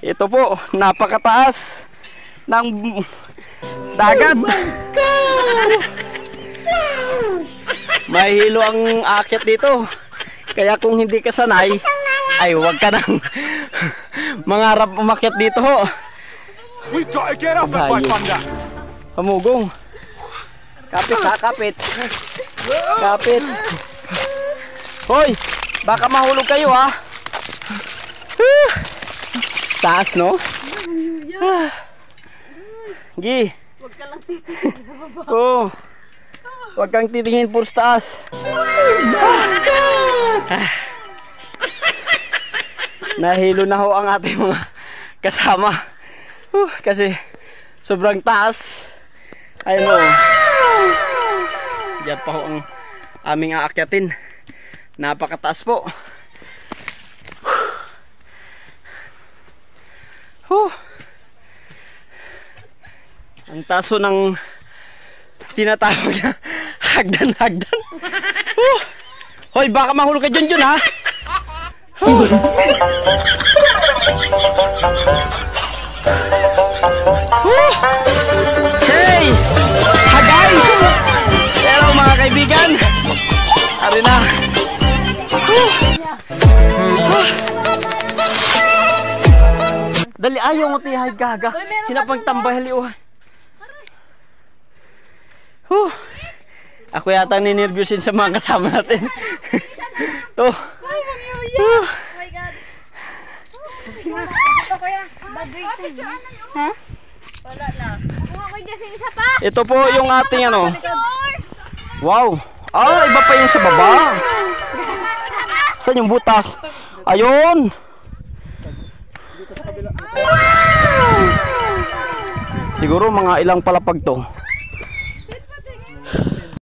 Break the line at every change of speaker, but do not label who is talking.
Ito po, napakataas ng dagat. Oh my God! Mahilo ang aakyat dito. Kaya kung hindi ka sanay, ay huwag ka nang mangarap umakyat dito ho.
We've got to get off at Panda.
Pamugong. Kapit ha, kapit. Kapit. Hoy, baka mahulog kayo ha. Taas no? Gi.
Huwag ka lang titingin sa baba.
Oo. Huwag kang titingin puro sa taas. Oh my God! Nahilo na ho ang ating mga kasama. Kasi sobrang taas. Ayun o. Diyan pa ho ang aming aakyatin. Napakataas po. Ang taso ng tinatawag na hagdan-hagdan. Hoy, baka mahulog ka dyan ha. Hey! Hagay! Hello mga kaibigan. Ari na. Dali ayaw mo tihay gaga. Hinapang tambahali oh. Ako yata ninervyusin sa mga kasama natin. Oh.
Oh my God. Ito kuya. Ha? Wala na. Kung ako'y gasing isa pa.
Ito po yung ating ano. Wow. Ah, iba pa yung sa baba. Saan yung butas? Ayun. Siguro mga ilang palapag to.